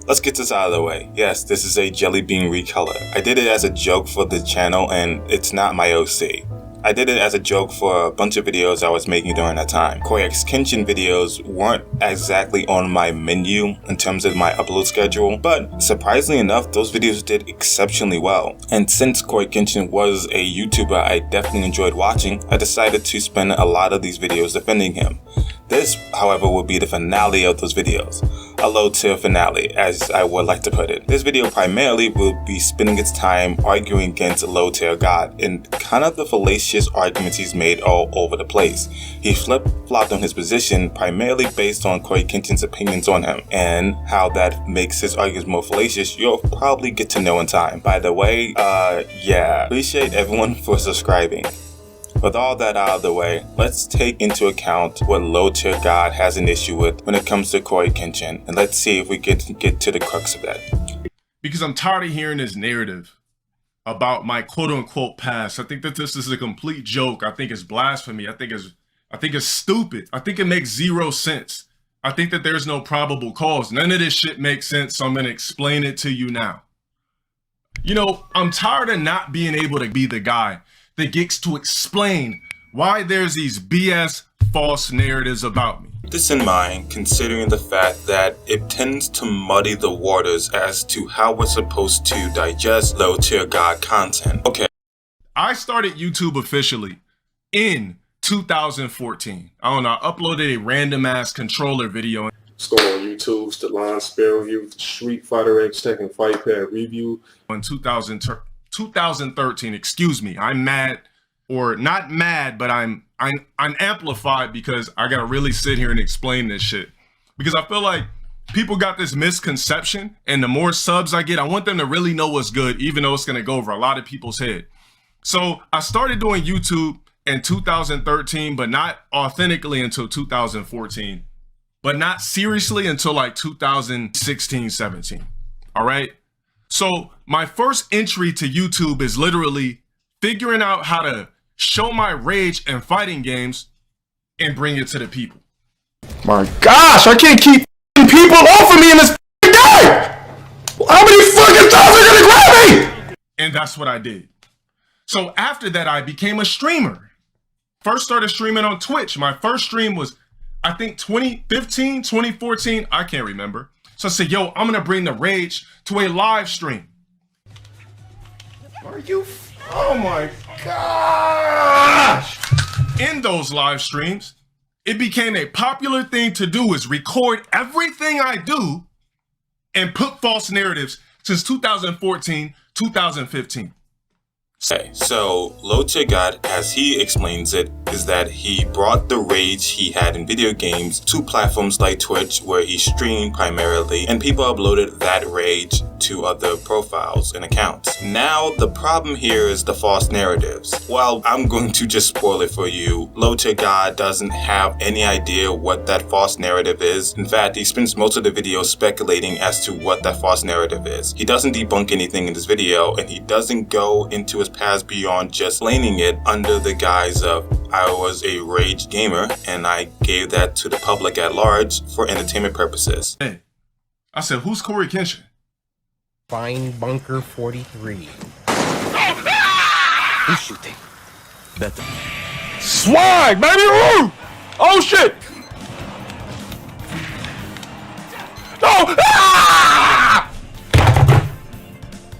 Let's get this out of the way. Yes, this is a jelly bean recolor. I did it as a joke for the channel and it's not my OC. I did it as a joke for a bunch of videos I was making during that time. Koi's Kenshin videos weren't exactly on my menu in terms of my upload schedule, but surprisingly enough, those videos did exceptionally well. And since Koi Kenshin was a YouTuber I definitely enjoyed watching, I decided to spend a lot of these videos defending him. This, however, will be the finale of those videos. A low tier finale, as I would like to put it. This video primarily will be spending its time arguing against LowtierGod and kind of the fallacious arguments he's made all over the place. He flip-flopped on his position primarily based on Koi Kenshin's opinions on him, and how that makes his arguments more fallacious you'll probably get to know in time. By the way, yeah, appreciate everyone for subscribing. With all that out of the way, let's take into account what LowtierGod has an issue with when it comes to Koi Kenshin, and let's see if we get to the crux of that. Because I'm tired of hearing this narrative about my quote-unquote past. I think that this is a complete joke. I think it's blasphemy. I think it's stupid. I think it makes zero sense. I think that there's no probable cause. None of this shit makes sense, so I'm going to explain it to you now. You know, I'm tired of not being able to be the guy that gets to explain why there's these BS false narratives about me. This in mind, considering the fact that it tends to muddy the waters as to how we're supposed to digest LowtierGod content. Okay. I started YouTube officially in 2014. I don't know, I uploaded a random ass controller video. Let's go on YouTube, Stellan Spare Review, Street Fighter X Tekken Fight Pad Review. In 2013, excuse me, I'm mad, or not mad, but I'm amplified because I gotta really sit here and explain this shit. Because I feel like people got this misconception, and the more subs I get, I want them to really know what's good, even though it's gonna go over a lot of people's head. So I started doing YouTube in 2013, but not authentically until 2014, but not seriously until like 2016, 17, all right? So my first entry to YouTube is literally figuring out how to show my rage in fighting games and bring it to the people. My gosh, I can't keep people off of me in this game! How many fucking times are gonna grab me? And that's what I did. So after that, I became a streamer. First started streaming on Twitch. My first stream was, I think 2015, 2014, I can't remember. So I said, yo, I'm gonna bring the rage to a live stream. Are you, oh my gosh! In those live streams, it became a popular thing to do is record everything I do and put false narratives since 2014, 2015. Okay, so LowtierGod, as he explains it, is that he brought the rage he had in video games to platforms like Twitch, where he streamed primarily, and people uploaded that rage to other profiles and accounts. Now, the problem here is the false narratives. Well, I'm going to just spoil it for you. LowtierGod doesn't have any idea what that false narrative is. In fact, he spends most of the video speculating as to what that false narrative is. He doesn't debunk anything in this video, and he doesn't go into his past beyond just explaining it under the guise of I was a rage gamer and I gave that to the public at large for entertainment purposes. Hey, I said, who's Koi Kenshin? Find Bunker 43. Who's shooting? Better. Swag, baby! Woo! Oh shit! No! Ah!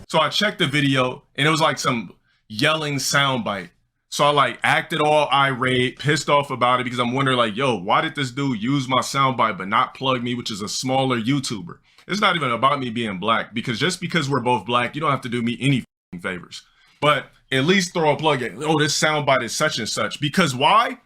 So I checked the video and it was like some yelling soundbite. So I like acted all irate, pissed off about it because I'm wondering like, yo, why did this dude use my soundbite but not plug me, which is a smaller YouTuber? It's not even about me being black, because just because we're both black, you don't have to do me any favors. But at least throw a plug in. Oh, this soundbite is such and such. Because why?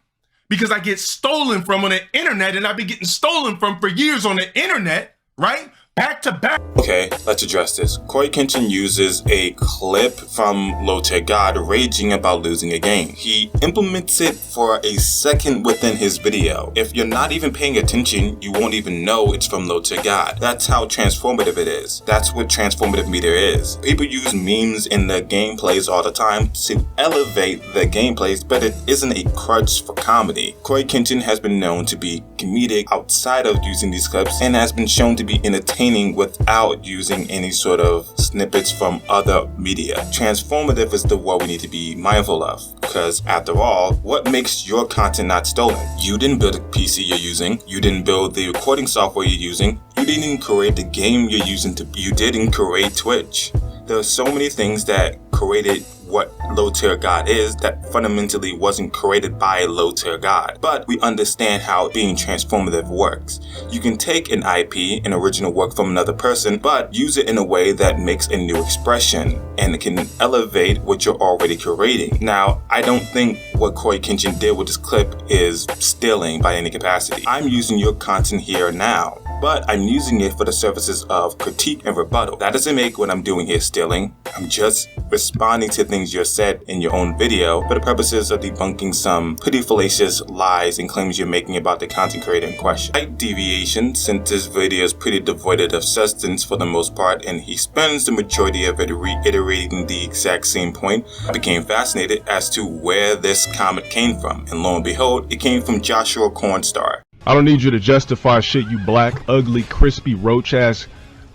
Because I get stolen from on the internet, and I've been getting stolen from for years on the internet, right? Back to back. Okay, let's address this. Koi Kenshin uses a clip from LowtierGod raging about losing a game. He implements it for a second within his video. If you're not even paying attention, you won't even know it's from LowtierGod. That's how transformative it is. That's what transformative media is. People use memes in their gameplays all the time to elevate their gameplays, but it isn't a crutch for comedy. Koi Kenshin has been known to be comedic outside of using these clips and has been shown to be entertaining entertaining without using any sort of snippets from other media. Transformative is the word we need to be mindful of, because after all, what makes your content not stolen? You didn't build a PC you're using, you didn't build the recording software you're using, you didn't create the game you're using, you didn't create Twitch. There are so many things that created what LowtierGod is that fundamentally wasn't created by LowtierGod. But we understand how being transformative works. You can take an IP, an original work from another person, but use it in a way that makes a new expression and it can elevate what you're already creating. Now, I don't think what Corey Kenshin did with this clip is stealing by any capacity. I'm using your content here now, but I'm using it for the services of critique and rebuttal. That doesn't make what I'm doing here stealing. I'm just responding to things you said in your own video for the purposes of debunking some pretty fallacious lies and claims you're making about the content creator in question. Slight deviation, since this video is pretty devoid of substance for the most part, and he spends the majority of it reiterating the exact same point, I became fascinated as to where this comment came from, and lo and behold, it came from Joshua Cornstar. I don't need you to justify shit, you black, ugly, crispy, roach ass,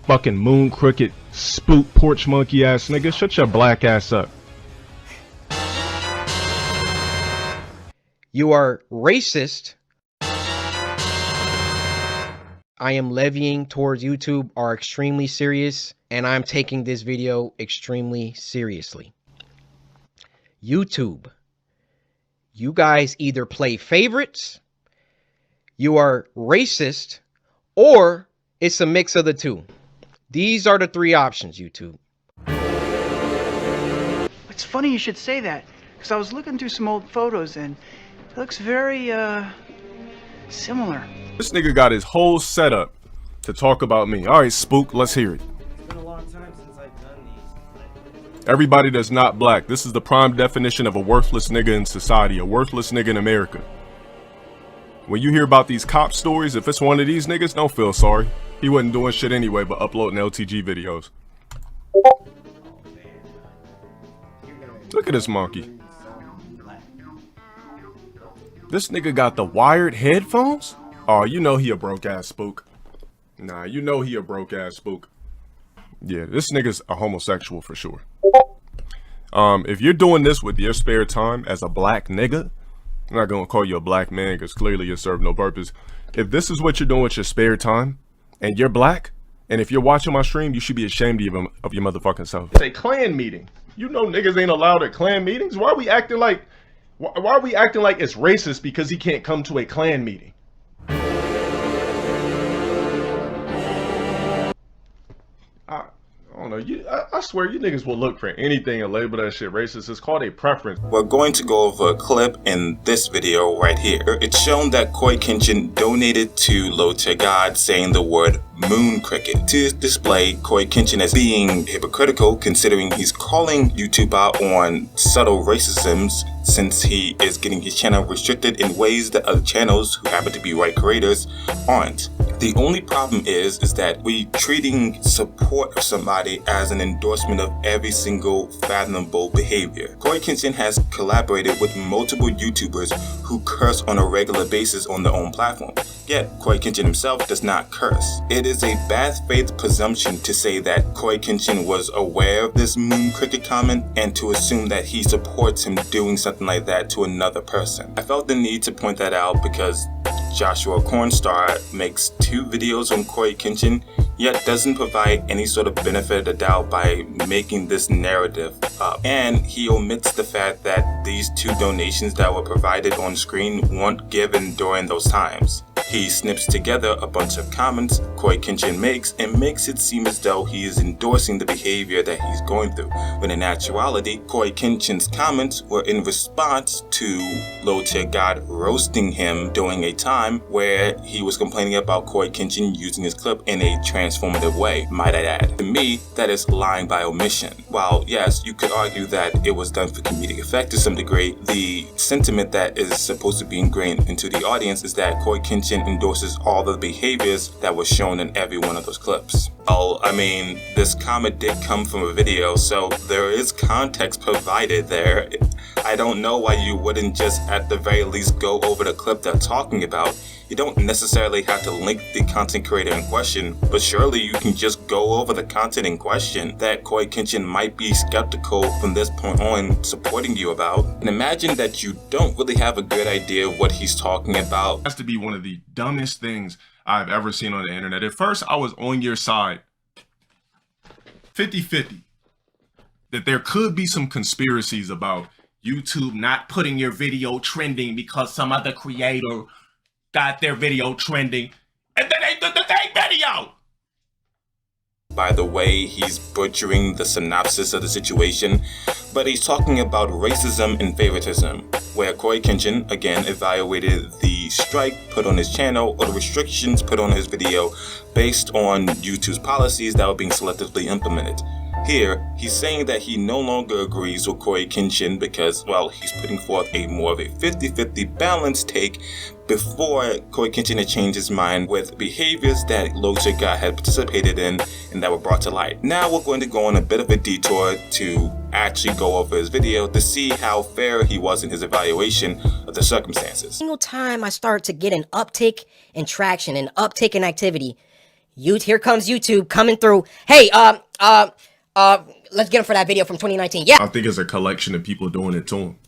fucking moon cricket, spook, porch monkey ass nigga. Shut your black ass up. You are racist. I am levying towards YouTube are extremely serious, and I'm taking this video extremely seriously. YouTube, you guys either play favorites, you are racist, or it's a mix of the two. These are the three options, YouTube. It's funny you should say that, because I was looking through some old photos and it looks very, similar. This nigga got his whole setup to talk about me. All right, Spook, let's hear it. It's been a long time since I've done these. Everybody that's not black, this is the prime definition of a worthless nigga in society, a worthless nigga in America. When you hear about these cop stories, if it's one of these niggas, don't feel sorry. He wasn't doing shit anyway but uploading LTG videos. Look at this monkey. This nigga got the wired headphones? Oh, you know he a broke ass spook. Nah, you know he a broke ass spook. Yeah, this nigga's a homosexual for sure. If you're doing this with your spare time as a black nigga, I'm not gonna call you a black man because clearly you serve no purpose. If this is what you're doing with your spare time and you're black, and if you're watching my stream, you should be ashamed of your motherfucking self. It's a clan meeting. You know niggas ain't allowed at clan meetings. Why are we acting like it's racist because he can't come to a clan meeting? I don't know. I swear you niggas will look for anything and label that shit racist. It's called a preference. We're going to go over a clip in this video right here. It's shown that Corey Kenshin donated to LowtierGod saying the word moon cricket to display Corey Kenshin as being hypocritical, considering he's calling YouTube out on subtle racisms since he is getting his channel restricted in ways that other channels who happen to be white creators aren't. The only problem is that we treating support of somebody as an endorsement of every single fathomable behavior. Corey Kenshin has collaborated with multiple YouTubers who curse on a regular basis on their own platform. Yet, Corey Kenshin himself does not curse. It is a bad faith presumption to say that Corey Kenshin was aware of this moon cricket comment and to assume that he supports him doing something like that to another person. I felt the need to point that out because Joshua Cornstar makes 2 videos on Corey Kenshin, yet doesn't provide any sort of benefit of the doubt by making this narrative up. And he omits the fact that these 2 donations that were provided on screen weren't given during those times. He snips together a bunch of comments Corey Kenshin makes and makes it seem as though he is endorsing the behavior that he's going through, when in actuality, Corey Kenshin's comments were in response to LowtierGod roasting him during a time where he was complaining about Corey Kenshin using his clip in a transformative way, might I add. To me, that is lying by omission. While yes, you could argue that it was done for comedic effect to some degree, the sentiment that is supposed to be ingrained into the audience is that Corey Kenshin endorses all the behaviors that were shown in every one of those clips. Well, I mean, this comment did come from a video, so there is context provided there. I don't know why you wouldn't just at the very least go over the clip they're talking about. You don't necessarily have to link the content creator in question, but surely you can just go over the content in question that Koi Kenshin might be skeptical from this point on supporting you about. And imagine that you don't really have a good idea of what he's talking about. It has to be one of the dumbest things I've ever seen on the internet. At first, I was on your side, 50-50, that there could be some conspiracies about YouTube not putting your video trending because some other creator got their video trending, and then they did the same video. By the way, he's butchering the synopsis of the situation, but he's talking about racism and favoritism, where Koi Kenshin again evaluated the strike put on his channel or the restrictions put on his video based on YouTube's policies that were being selectively implemented. Here, he's saying that he no longer agrees with Koi Kenshin because, well, he's putting forth a more of a 50-50 balanced take before Koi Kenshin had changed his mind with behaviors that LowtierGod had participated in and that were brought to light. Now we're going to go on a bit of a detour to actually go over his video to see how fair he was in his evaluation of the circumstances. Single time I start to get an uptick in traction, an uptick in activity, here comes YouTube coming through. Hey, let's get him for that video from 2019. Yeah. I think it's a collection of people doing it to him.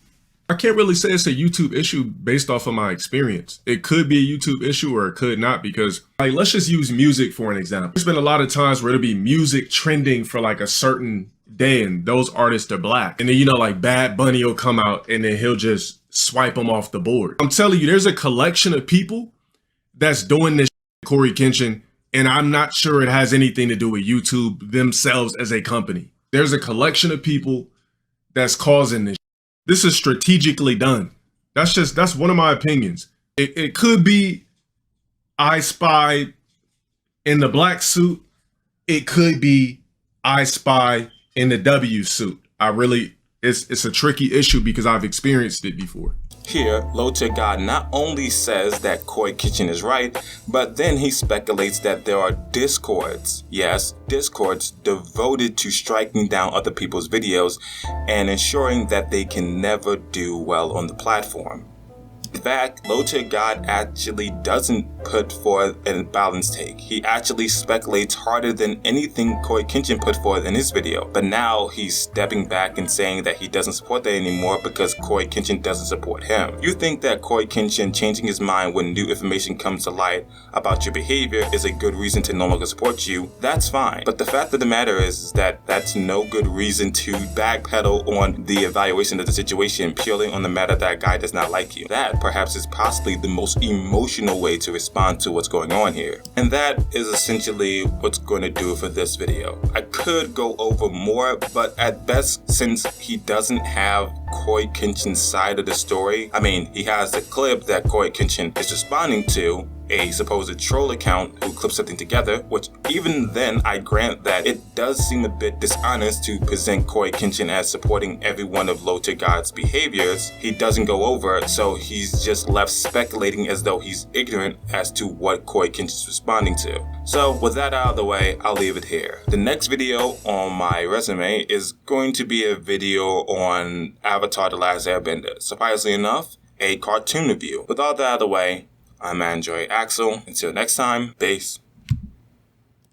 I can't really say it's a YouTube issue based off of my experience. It could be a YouTube issue or it could not, because like, let's just use music for an example. There's been a lot of times where it'll be music trending for like a certain day and those artists are black. And then, you know, like Bad Bunny will come out and then he'll just swipe them off the board. I'm telling you, there's a collection of people that's doing this shit, Koi Kenshin, and I'm not sure it has anything to do with YouTube themselves as a company. There's a collection of people that's causing this. This is strategically done. That's one of my opinions. It could be I Spy in the black suit. It could be I Spy in the W suit. It's a tricky issue because I've experienced it before. Here, LowtierGod not only says that Koi Kenshin is right, but then he speculates that there are discords, yes, discords devoted to striking down other people's videos and ensuring that they can never do well on the platform. In fact, LowtierGod actually doesn't put forth a balanced take. He actually speculates harder than anything Koi Kenshin put forth in his video. But now he's stepping back and saying that he doesn't support that anymore because Koi Kenshin doesn't support him. You think that Koi Kenshin changing his mind when new information comes to light about your behavior is a good reason to no longer support you? That's fine. But the fact of the matter is that that's no good reason to backpedal on the evaluation of the situation purely on the matter that a guy does not like you. That perhaps is possibly the most emotional way to respond to what's going on here. And that is essentially what's going to do it for this video. I could go over more, but at best, since he doesn't have Koi Kenshin's side of the story, I mean, he has the clip that Koi Kenshin is responding to, a supposed troll account who clips something together, which even then I grant that it does seem a bit dishonest to present Koi Kenshin as supporting every one of LowtierGod's behaviors. He doesn't go over it, so he's just left speculating as though he's ignorant as to what Koi Kenshin's responding to. So with that out of the way, I'll leave it here. The next video on my resume is going to be a video on Avatar: The Last Airbender. Surprisingly enough, a cartoon review. With all that out of the way, I'm Aegis Axel. Until next time, peace.